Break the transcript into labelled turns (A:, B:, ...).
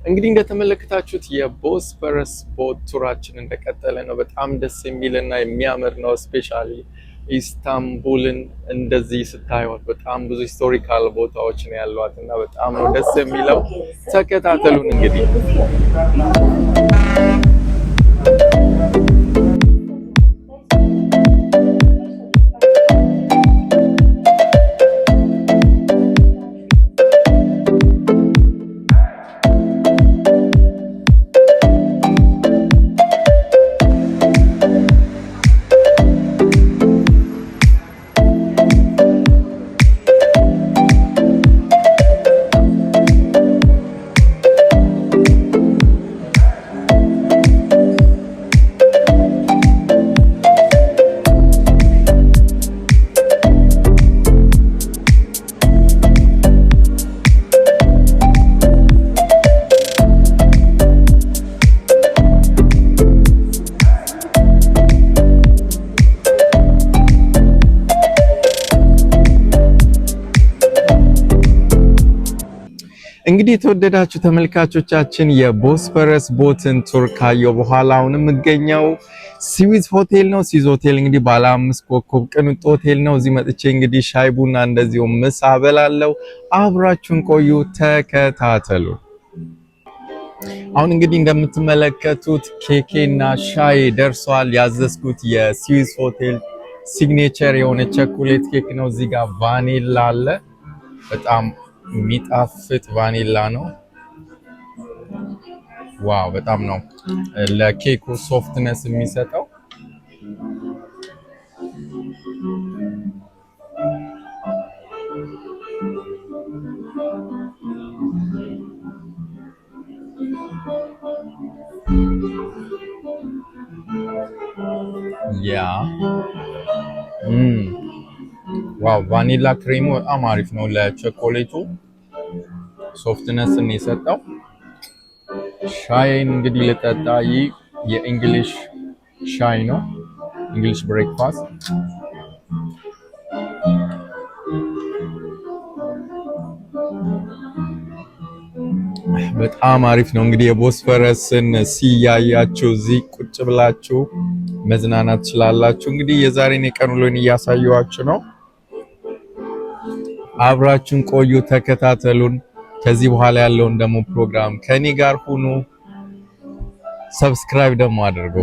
A: እንግዲህ እንደተመለከታችሁት የቦስፈረስ ቦት ቱራችን እንደቀጠለ ነው። በጣም ደስ የሚልና የሚያምር ነው። ስፔሻሊ ኢስታንቡልን እንደዚህ ስታዩት በጣም ብዙ ሂስቶሪካል ቦታዎች ነው ያሏት እና በጣም ነው ደስ የሚለው። ተከታተሉን እንግዲህ እንግዲህ የተወደዳችሁ ተመልካቾቻችን የቦስፈረስ ቦትን ቱር ካየሁ በኋላ አሁን የምገኘው ስዊዝ ሆቴል ነው። ስዊዝ ሆቴል እንግዲህ ባለ 5 ኮከብ ቅንጡ ሆቴል ነው። እዚህ መጥቼ እንግዲህ ሻይ ቡና እንደዚሁ ምሳ በላለሁ። አብራችሁን ቆዩ፣ ተከታተሉ። አሁን እንግዲህ እንደምትመለከቱት ኬኬና ሻይ ደርሷል። ያዘዝኩት የስዊዝ ሆቴል ሲግኔቸር የሆነ ቸኮሌት ኬክ ነው። እዚህ ጋር ቫኒላ አለ። በጣም የሚጣፍጥ ቫኒላ ነው። ዋው በጣም ነው ለኬኩ ሶፍትነስ የሚሰጠው። ያ ዋው ቫኒላ ክሬሙ በጣም አሪፍ ነው። ለቸኮሌቱ ሶፍትነስን የሰጠው። ሻይን እንግዲህ ልጠጣ። ይህ የእንግሊሽ ሻይ ነው፣ እንግሊሽ ብሬክፋስት። በጣም አሪፍ ነው። እንግዲህ የቦስፈረስን ሲያያችሁ እዚህ ቁጭ ብላችሁ መዝናናት ትችላላችሁ። እንግዲህ የዛሬን የቀን ውሎን እያሳየኋችሁ ነው። አብራችሁን ቆዩ፣ ተከታተሉን። ከዚህ በኋላ ያለውን ደግሞ ፕሮግራም ከኔ ጋር ሁኑ። ሰብስክራይብ ደግሞ አድርጉ።